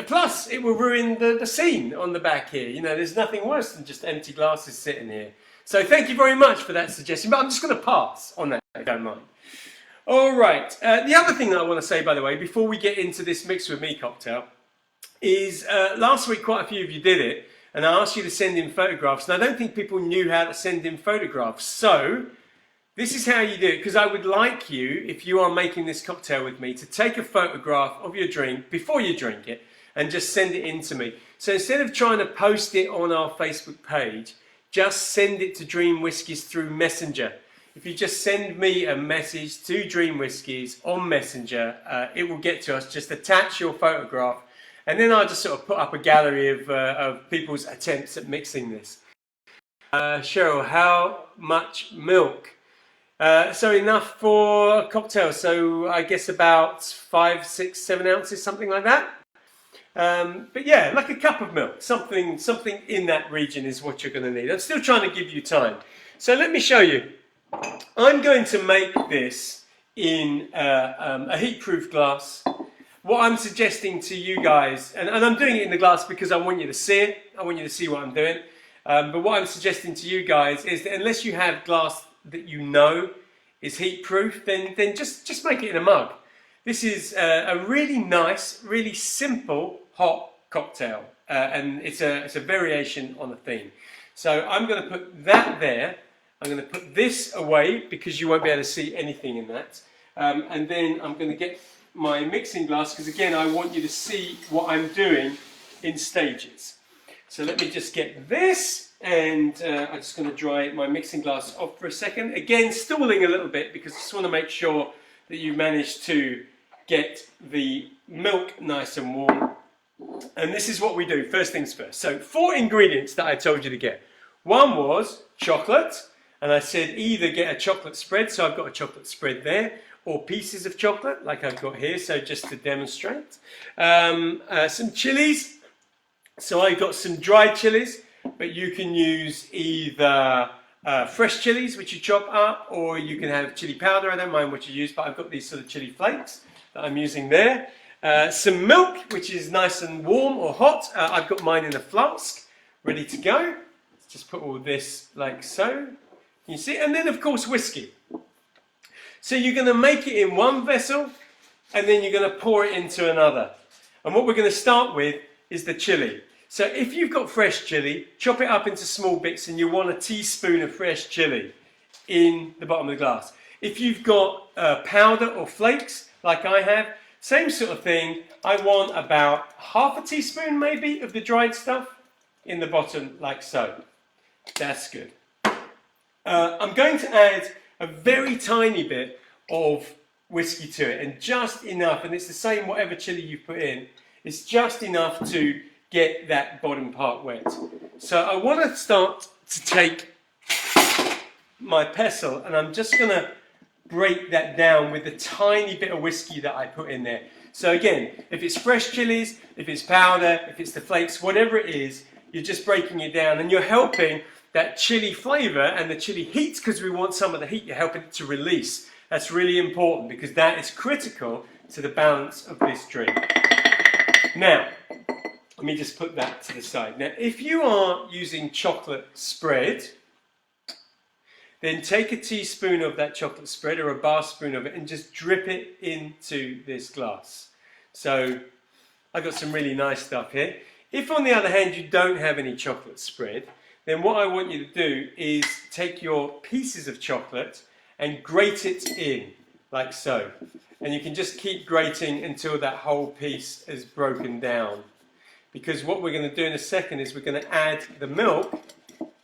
Speaker 1: Plus, it will ruin the scene on the back here. You know, there's nothing worse than just empty glasses sitting here. So thank you very much for that suggestion, but I'm just going to pass on that, if you don't mind. All right, the other thing that I want to say, by the way, before we get into this Mix With Me cocktail, is last week quite a few of you did it, and I asked you to send in photographs, and I don't think people knew how to send in photographs. So this is how you do it, because I would like you, if you are making this cocktail with me, to take a photograph of your drink before you drink it and just send it in to me. So instead of trying to post it on our Facebook page, just send it to Dream Whiskies through Messenger. If you just send me a message to Dream Whiskies on Messenger, it will get to us. Just attach your photograph, and then I'll just sort of put up a gallery of people's attempts at mixing this. Cheryl, how much milk? So enough for a cocktail, so I guess about 5, 6, 7 ounces, something like that. But yeah, like a cup of milk, something in that region is what you're going to need. I'm still trying to give you time. So let me show you. I'm going to make this in a heat-proof glass. What I'm suggesting to you guys, and I'm doing it in the glass because I want you to see it, I want you to see what I'm doing. But what I'm suggesting to you guys is that unless you have glass that you know is heat-proof, then just make it in a mug. This is a really nice, really simple hot cocktail, and it's a variation on a theme. So I'm going to put that there. I'm going to put this away because you won't be able to see anything in that. And then I'm going to get my mixing glass because again I want you to see what I'm doing in stages. So let me just get this, and I'm just going to dry my mixing glass off for a second. Again, stalling a little bit because I just want to make sure that you manage to get the milk nice and warm. And this is what we do, first things first. So 4 ingredients that I told you to get. One was chocolate, and I said either get a chocolate spread, so I've got a chocolate spread there, or pieces of chocolate like I've got here, so just to demonstrate. Some chilies, so I got some dried chilies, but you can use either fresh chilies which you chop up, or you can have chili powder. I don't mind what you use, but I've got these sort of chili flakes that I'm using there. Some milk, which is nice and warm or hot. I've got mine in a flask, ready to go. Let's just put all this like so. You see, and then of course whiskey. So you're going to make it in one vessel, and then you're going to pour it into another. And what we're going to start with is the chili. So if you've got fresh chili, chop it up into small bits, and you want a teaspoon of fresh chili in the bottom of the glass. If you've got powder or flakes, like I have, same sort of thing. I want about half a teaspoon maybe of the dried stuff in the bottom, like so. That's good. I'm going to add a very tiny bit of whiskey to it, and just enough, and it's the same whatever chili you put in, it's just enough to get that bottom part wet. So I want to start to take my pestle, and I'm just going to break that down with the tiny bit of whiskey that I put in there. So again, if it's fresh chilies, if it's powder, if it's the flakes, whatever it is, you're just breaking it down, and you're helping that chili flavour and the chili heat, because we want some of the heat, you're helping it to release. That's really important because that is critical to the balance of this drink. Now, let me just put that to the side. Now, if you are using chocolate spread, then take a teaspoon of that chocolate spread or a bar spoon of it and just drip it into this glass. So I've got some really nice stuff here. If on the other hand you don't have any chocolate spread, then what I want you to do is take your pieces of chocolate and grate it in, like so. And you can just keep grating until that whole piece is broken down. because what we're going to do in a second is we're going to add the milk,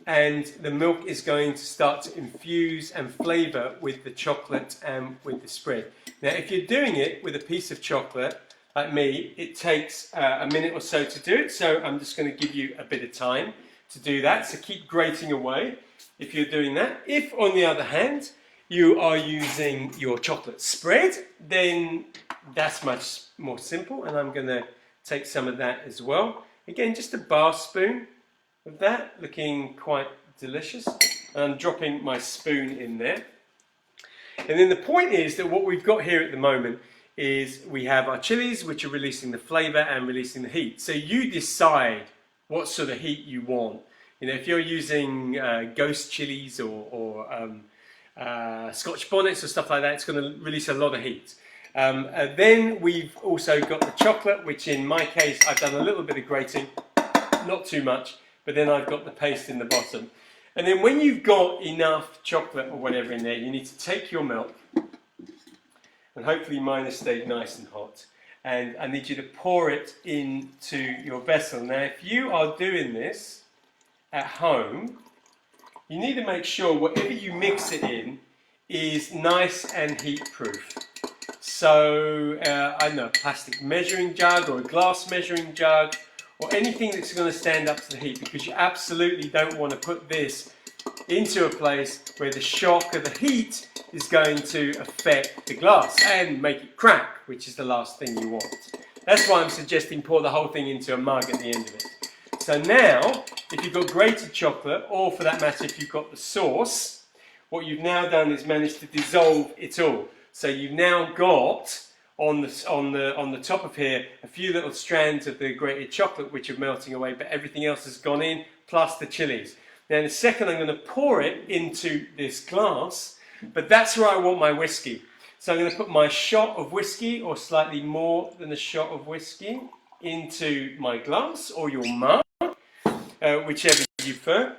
Speaker 1: and the milk is going to start to infuse and flavour with the chocolate and with the spread. Now, if you're doing it with a piece of chocolate, like me, it takes a minute or so to do it, so I'm just going to give you a bit of time to do that. So keep grating away if you're doing that. If, on the other hand, you are using your chocolate spread, then that's much more simple, and I'm going to take some of that as well. Again, just a bar spoon of that, looking quite delicious. And I'm dropping my spoon in there. And then the point is that what we've got here at the moment is we have our chilies, which are releasing the flavour and releasing the heat. So you decide what sort of heat you want. You know, if you're using ghost chilies or Scotch bonnets or stuff like that, it's going to release a lot of heat. Then we've also got the chocolate, which in my case I've done a little bit of grating, not too much, but then I've got the paste in the bottom. And then when you've got enough chocolate or whatever in there, you need to take your milk, and hopefully mine has stayed nice and hot, and I need you to pour it into your vessel. Now, if you are doing this at home, you need to make sure whatever you mix it in is nice and heat proof. So, I don't know, a plastic measuring jug or a glass measuring jug, or anything that's going to stand up to the heat, because you absolutely don't want to put this into a place where the shock of the heat is going to affect the glass and make it crack, which is the last thing you want. That's why I'm suggesting pour the whole thing into a mug at the end of it. So now, if you've got grated chocolate, or for that matter if you've got the sauce, what you've now done is managed to dissolve it all. So you've now got on the top of here a few little strands of the grated chocolate which are melting away, but everything else has gone in, plus the chilies. Now in a second I'm going to pour it into this glass, but that's where I want my whiskey. So I'm going to put my shot of whiskey, or slightly more than a shot of whiskey, into my glass or your mug, whichever you prefer.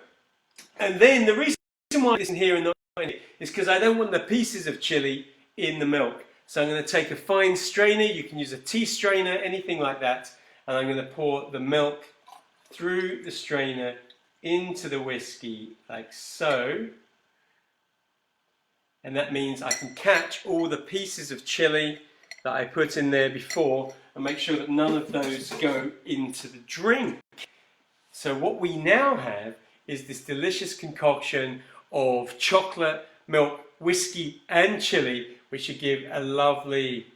Speaker 1: And then the reason why it isn't here and not in it is because I don't want the pieces of chili in the milk. So I'm going to take a fine strainer, you can use a tea strainer, anything like that, and I'm going to pour the milk through the strainer into the whiskey, like so. And that means I can catch all the pieces of chili that I put in there before and make sure that none of those go into the drink. So what we now have is this delicious concoction of chocolate, milk, whiskey and chili, which should give a lovely,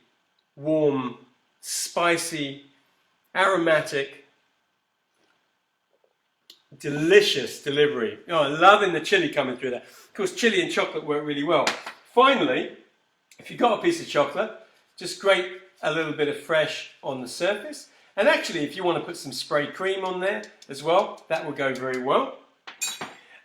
Speaker 1: warm, spicy, aromatic, delicious delivery. Oh, I'm loving the chili coming through there. Of course, chili and chocolate work really well. Finally, if you've got a piece of chocolate, just grate a little bit of fresh on the surface. And actually, if you want to put some spray cream on there as well, that will go very well.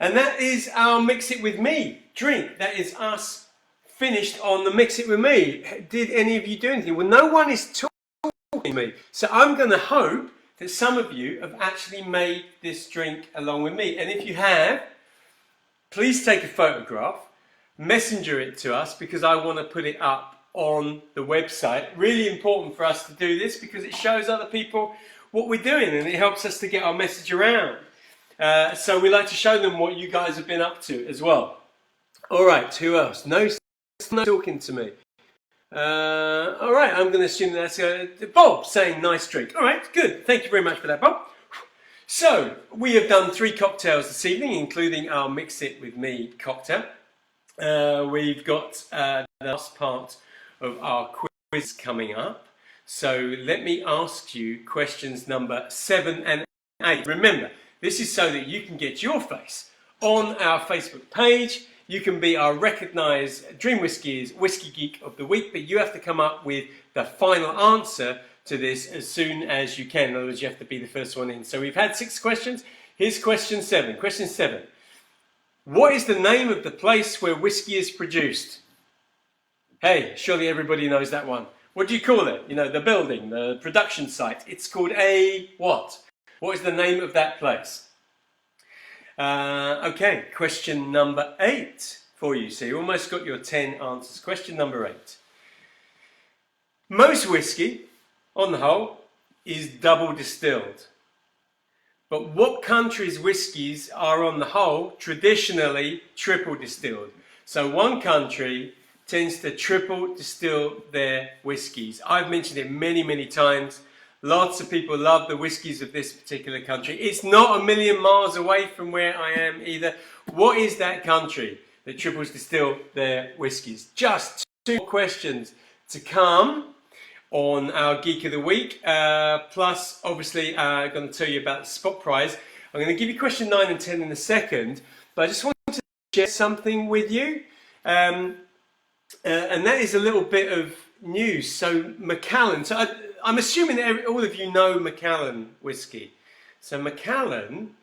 Speaker 1: And that is our Mix It With Me drink. That is us finished on the Mix It With Me. Did any of you do anything? Well, no one is talking to me. So I'm going to hope that some of you have actually made this drink along with me. And if you have, please take a photograph, messenger it to us, because I want to put it up on the website. Really important for us to do this because it shows other people what we're doing and it helps us to get our message around. So we like to show them what you guys have been up to as well. All right, who else? No talking to me. All right, I'm going to assume that's Bob saying nice drink. All right, good. Thank you very much for that, Bob. So we have done 3 cocktails this evening, including our Mix It With Me cocktail. We've got the last part of our quiz coming up. So let me ask you questions number 7 and 8. Remember, this is so that you can get your face on our Facebook page. You can be our recognised Dream Whiskies Whiskey Geek of the Week, but you have to come up with the final answer to this as soon as you can. In other words, you have to be the first one in. So we've had 6 questions. Here's question 7. Question 7. What is the name of the place where whiskey is produced? Hey, surely everybody knows that one. What do you call it? You know, the building, the production site. It's called a what? What is the name of that place? Okay, question number 8 for you. So you almost got your 10 answers. Question number 8. Most whiskey, on the whole, is double distilled. but what countries' whiskies are on the whole traditionally triple distilled? So one country tends to triple distill their whiskies. I've mentioned it many, many times. Lots of people love the whiskies of this particular country. It's not a million miles away from where I am either. What is that country that triples distill their whiskies? Just 2 questions to come on our Geek of the Week. Plus, obviously, I'm going to tell you about the spot prize. I'm going to give you question 9 and 10 in a second, but I just wanted to share something with you. And that is a little bit of news. So Macallan, so I'm assuming that all of you know Macallan whiskey. So Macallan,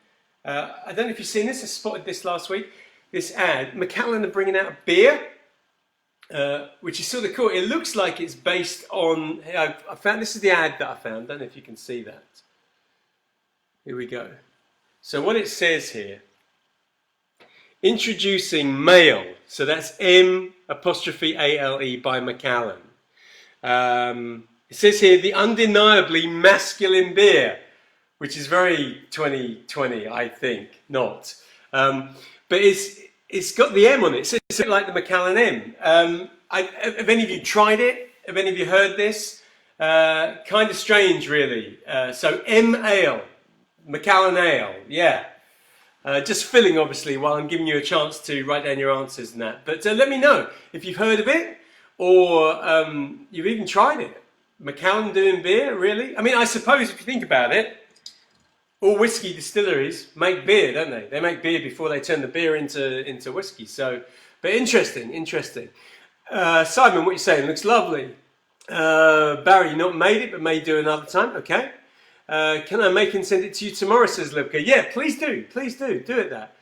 Speaker 1: I don't know if you've seen this, I spotted this last week, this ad. Macallan are bringing out a beer, which is sort of cool. It looks like it's based on, I found, this is the ad that I found, I don't know if you can see that. Here we go. So what it says here, introducing Male, so that's M''ALE by Macallan. It says here, the undeniably masculine beer, which is very 2020, I think, not. But it's got the M on it, so it's a bit like the Macallan M. Have any of you tried it? Have any of you heard this? Kind of strange, really. So M-Ale, Macallan Ale, yeah. Just filling, obviously, while I'm giving you a chance to write down your answers and that. But let me know if you've heard of it or you've even tried it. Macallan doing beer, really? I mean, I suppose if you think about it, all whiskey distilleries make beer, don't they? They make beer before they turn the beer into whiskey. So, but interesting. Simon, what are you saying? Looks lovely. Barry, not made it, but may do another time. Okay. Can I make and send it to you tomorrow, says Libka. Yeah, please do it that.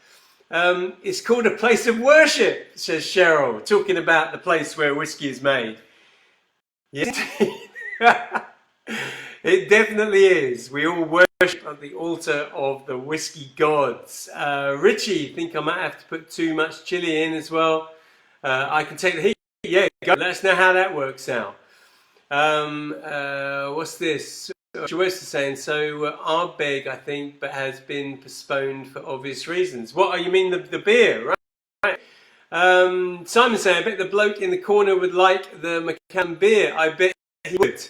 Speaker 1: It's called a place of worship, says Cheryl, talking about the place where whiskey is made. Yes, it definitely is. We all worship at the altar of the whiskey gods. Richie, think I might have to put too much chili in as well. I can take the heat. Yeah, go. Let us know how that works out. What's this? Joyce is saying, so Ardbeg, I think, but has been postponed for obvious reasons. What, oh, you mean the beer, right? Simon saying, I bet the bloke in the corner would like the Macallan beer. I bet he would.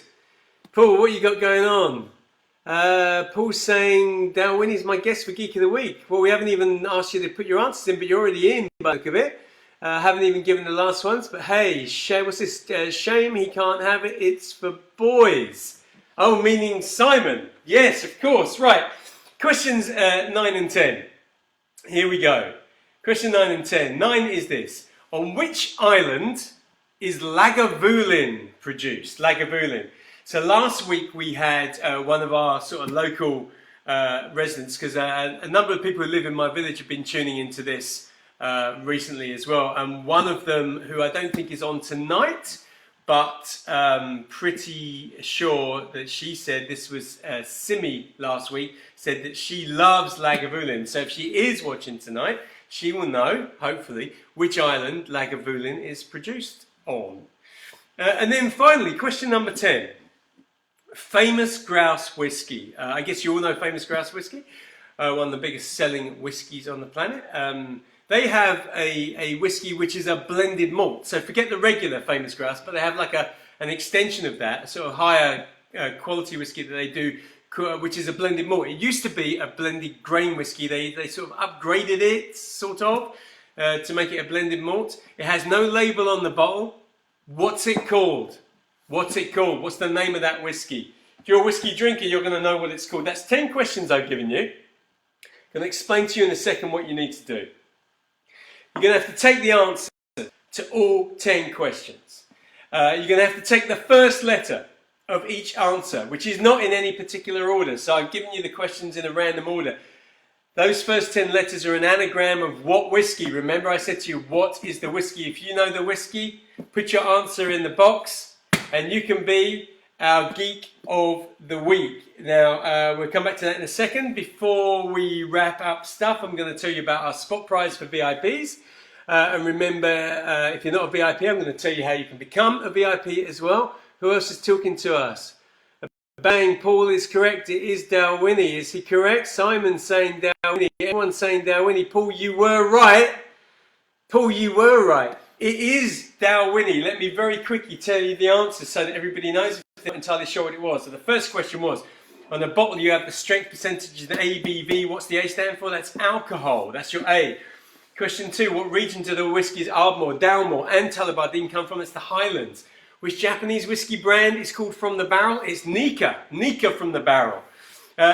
Speaker 1: Paul, what you got going on? Paul's saying, Dale Winnie's my guest for Geek of the Week. Well, we haven't even asked you to put your answers in, but you're already in, by the look of it. Haven't even given the last ones, but hey, what's this? Shame he can't have it. It's for boys. Oh, meaning Simon. Yes, of course. Right. Questions 9 and 10. Here we go. Question 9 and 10. 9 is this. On which island is Lagavulin produced? Lagavulin. So last week we had one of our sort of local residents, because a number of people who live in my village have been tuning into this recently as well. And one of them, who I don't think is on tonight, but pretty sure that she said, this was Simi last week, said that she loves Lagavulin. So if she is watching tonight, she will know, hopefully, which island Lagavulin is produced on. And then finally, question number 10. Famous Grouse Whiskey. I guess you all know Famous Grouse Whiskey, one of the biggest selling whiskies on the planet. They have a whiskey which is a blended malt. So forget the regular Famous Grouse, but they have like an extension of that, a sort of higher quality whiskey that they do, which is a blended malt. It used to be a blended grain whiskey. They sort of upgraded it, sort of, to make it a blended malt. It has no label on the bottle. What's it called? What's it called? What's the name of that whiskey? If you're a whiskey drinker, you're going to know what it's called. That's 10 questions I've given you. I'm going to explain to you in a second what you need to do. You're going to have to take the answer to all 10 questions. You're going to have to take the first letter of each answer, which is not in any particular order. So I've given you the questions in a random order. Those first 10 letters are an anagram of what whiskey. Remember I said to you, what is the whiskey? If you know the whiskey, put your answer in the box and you can be our Geek of the Week. Now, we'll come back to that in a second. Before we wrap up stuff, I'm going to tell you about our spot prize for VIPs. And remember, if you're not a VIP, I'm going to tell you how you can become a VIP as well. Who else is talking to us? Bang, Paul is correct. It is Dalwhinnie. Is he correct? Simon's saying Dalwhinnie. Everyone's saying Dalwhinnie. Paul, you were right. Paul, you were right. It is Dalwhinnie. Let me very quickly tell you the answer so that everybody knows. I'm not entirely sure what it was. So the first question was, on the bottle you have the strength percentage, the ABV. What's the A stand for? That's alcohol. That's your A. Question 2, what region do the whiskies Ardmore, Dalmore and Tullibardine come from? It's the Highlands. Which Japanese whiskey brand is called From the Barrel? It's Nikka. Nikka From the Barrel.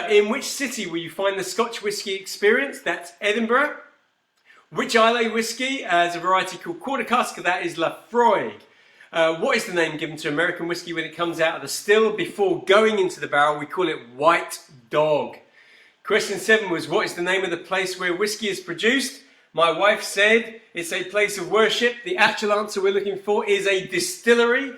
Speaker 1: In which city will you find the Scotch Whisky Experience? That's Edinburgh. Which Islay whiskey has a variety called Quarter Cask? That is Laphroaig. What is the name given to American whiskey when it comes out of the still before going into the barrel? We call it White Dog. Question 7 was, what is the name of the place where whiskey is produced? My wife said it's a place of worship. The actual answer we're looking for is a distillery.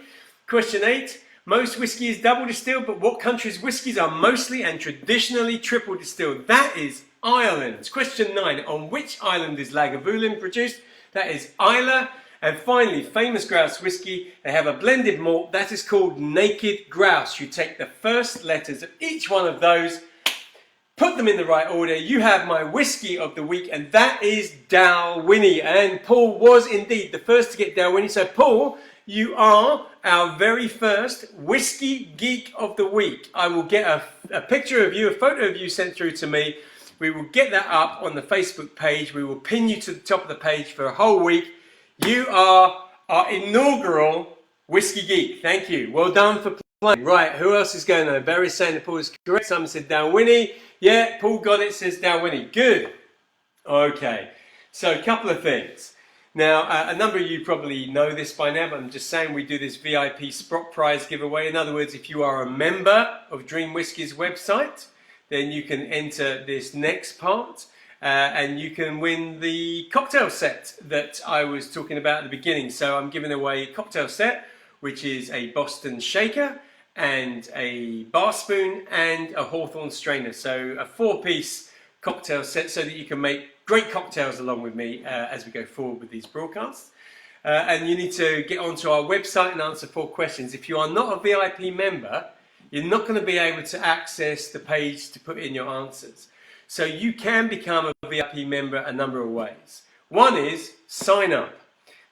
Speaker 1: Question 8, most whiskey is double distilled, but what country's whiskies are mostly and traditionally triple distilled? That is Ireland. Question 9, on which island is Lagavulin produced? That is Islay. And finally, famous grouse whiskey, they have a blended malt that is called Naked Grouse. You take the first letters of each one of those, put them in the right order. You have my whiskey of the week, and that is Dalwhinnie. And Paul was indeed the first to get Dalwhinnie. So Paul, you are our very first whiskey geek of the week. I will get a picture of you, a photo of you sent through to me. We will get that up on the Facebook page. We will pin you to the top of the page for a whole week. You are our inaugural whiskey geek. Thank you. Well done for playing. Right, who else is going on? Barry's saying that Paul is correct. Someone said Dalwhinnie. Yeah, Paul got it, says Dalwhinnie. Good. Okay, so a couple of things. Now, a number of you probably know this by now, but I'm just saying we do this VIP Sprott Prize giveaway. In other words, if you are a member of Dream Whiskey's website, then you can enter this next part and you can win the cocktail set that I was talking about at the beginning. So I'm giving away a cocktail set, which is a Boston shaker, and a bar spoon and a Hawthorne strainer. So a 4-piece cocktail set so that you can make great cocktails along with me as we go forward with these broadcasts. And you need to get onto our website and answer 4 questions. If you are not a VIP member, you're not going to be able to access the page to put in your answers. So you can become a VIP member a number of ways. One is sign up.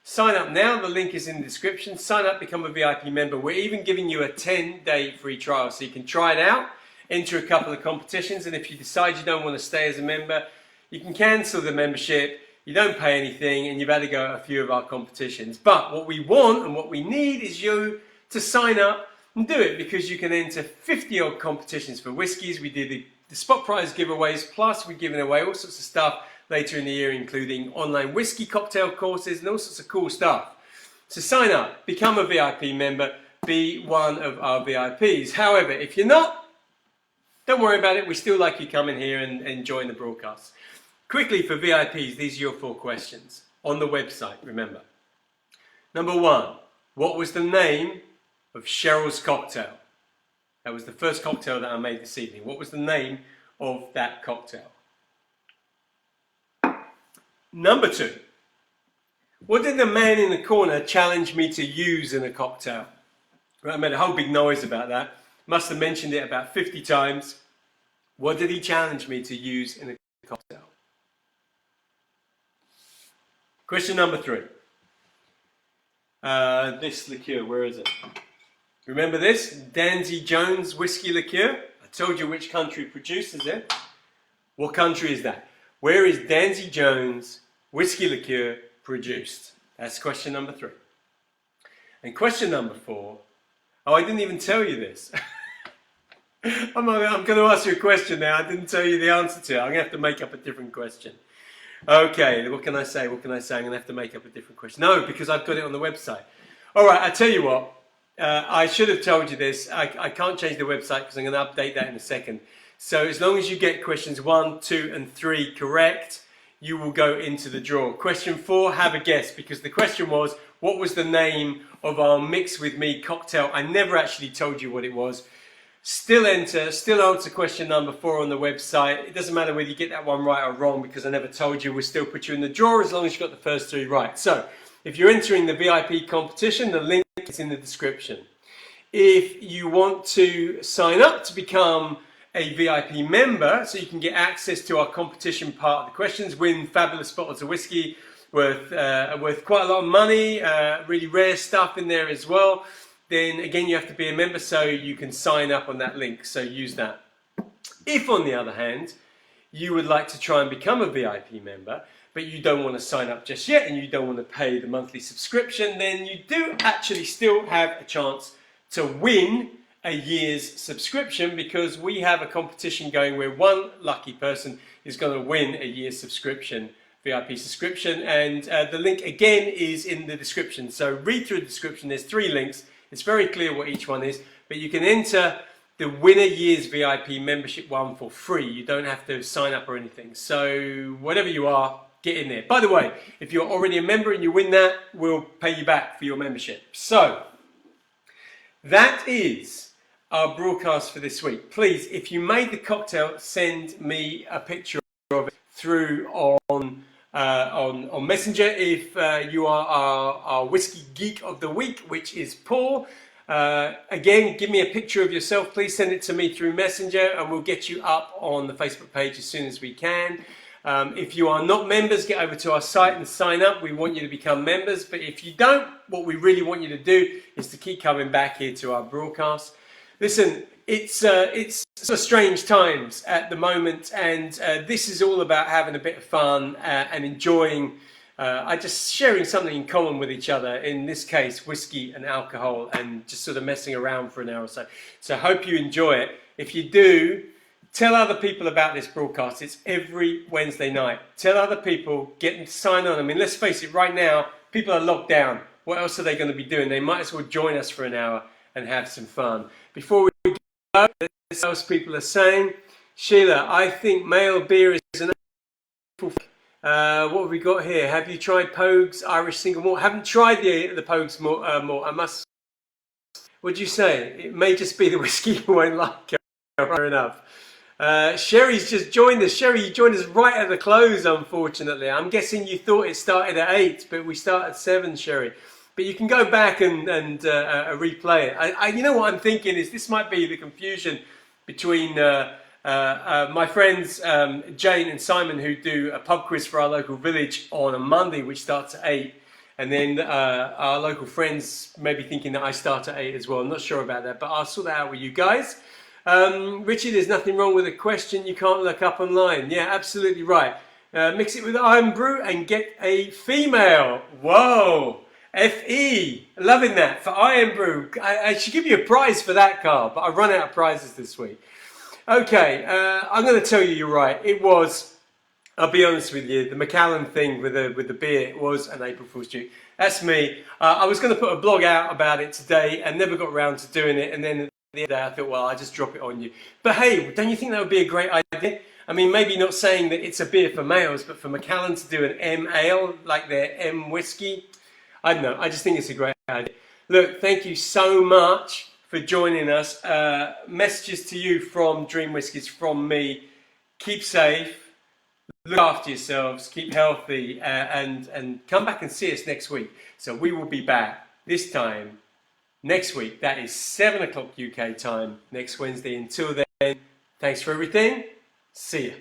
Speaker 1: Sign up now, the link is in the description. Sign up, become a VIP member. We're even giving you a 10-day free trial, so you can try it out, enter a couple of competitions, and if you decide you don't want to stay as a member, you can cancel the membership, you don't pay anything, and you've had to go at a few of our competitions. But what we want and what we need is you to sign up and do it, because you can enter 50-odd competitions for whiskies. We do the Sprott Prize giveaways, plus we're giving away all sorts of stuff later in the year, including online whiskey cocktail courses and all sorts of cool stuff. So sign up, become a VIP member, be one of our VIPs. However, if you're not, don't worry about it. We still like you coming here and join the broadcast. Quickly for VIPs, these are your 4 questions on the website, remember. Number 1, what was the name of Cheryl's cocktail? That was the first cocktail that I made this evening. What was the name of that cocktail? Number 2, what did the man in the corner challenge me to use in a cocktail? I made a whole big noise about that. Must have mentioned it about 50 times. What did he challenge me to use in a cocktail? Question number 3. This liqueur, where is it? Remember this? Danzy Jones whiskey liqueur. I told you which country produces it. What country is that? Where is Danzy Jones whiskey liqueur produced? That's question number 3. And question number 4. Oh, I didn't even tell you this. I'm going to ask you a question now. I didn't tell you the answer to it. I'm going to have to make up a different question. Okay, what can I say? What can I say? I'm going to have to make up a different question. No, because I've got it on the website. All right, I tell you what. I should have told you this. I can't change the website because I'm going to update that in a second. So as long as you get questions 1, 2 and 3 correct, you will go into the draw. Question 4, have a guess, because the question was, what was the name of our Mix With Me cocktail? I never actually told you what it was. Still enter, still answer question number 4 on the website. It doesn't matter whether you get that one right or wrong, because I never told you. We'll still put you in the draw as long as you got the first 3 right. So if you're entering the VIP competition, the link is in the description. if you want to sign up to become a VIP member, so you can get access to our competition part of the questions, win fabulous bottles of whiskey worth quite a lot of money, really rare stuff in there as well, then again you have to be a member, so you can sign up on that link, so use that. If on the other hand you would like to try and become a VIP member, but you don't want to sign up just yet and you don't want to pay the monthly subscription, then you do actually still have a chance to win a year's subscription, because we have a competition going where one lucky person is going to win a year's subscription, VIP subscription, and the link again is in the description. So read through the description, there's 3 links, it's very clear what each one is, but you can enter the Win a Year's VIP membership one for free. You don't have to sign up or anything. So whatever you are, get in there. By the way, if you're already a member and you win that, we'll pay you back for your membership. So that is our broadcast for this week. Please, if you made the cocktail, send me a picture of it through on Messenger. If you are our whiskey geek of the week, which is Paul, again, give me a picture of yourself. Please send it to me through Messenger and we'll get you up on the Facebook page as soon as we can. If you are not members, get over to our site and sign up. We want you to become members. But if you don't, what we really want you to do is to keep coming back here to our broadcast. Listen, it's so strange times at the moment, and this is all about having a bit of fun and enjoying, just sharing something in common with each other, in this case whiskey and alcohol, and just sort of messing around for an hour or so. So I hope you enjoy it. If you do, tell other people about this broadcast. It's every Wednesday night. Tell other people, get them to sign on. I mean, let's face it, right now people are locked down. What else are they going to be doing? They might as well join us for an hour and have some fun. Before we go, what else people are saying. Sheila, I think male beer is an what have we got here? Have you tried Pogue's Irish Single Malt? Haven't tried the Pogue's malt. I must. What'd you say? It may just be the whiskey you won't like. Fair enough. Sherry's just joined us. Sherry, you joined us right at the close, unfortunately. I'm guessing you thought it started at 8, but we start at 7, Sherry. But you can go back and replay it. You know what I'm thinking is this might be the confusion between my friends Jane and Simon, who do a pub quiz for our local village on a Monday, which starts at 8. And then our local friends may be thinking that I start at 8 as well. I'm not sure about that, but I'll sort that out with you guys. Richard, there's nothing wrong with a question you can't look up online. Yeah, absolutely right. Mix it with Irn-Bru and get a female. Whoa! FE, loving that for Irn-Bru. I should give you a prize for that, Carl, but I've run out of prizes this week. Okay, I'm going to tell you, you're right. It was, I'll be honest with you, the Macallan thing with the beer was an April Fool's joke. That's me. I was going to put a blog out about it today and never got around to doing it, and then at the end of the day I thought, well, I'll just drop it on you. But hey, don't you think that would be a great idea? I mean, maybe not saying that it's a beer for males, but for Macallan to do an M ale, like their M whiskey, I don't know, I just think it's a great idea. Look, thank you so much for joining us. Messages to you from Dream Whiskies from me. Keep safe, look after yourselves, keep healthy, and come back and see us next week. So we will be back this time next week. That is 7 o'clock UK time next Wednesday. Until then, thanks for everything. See you.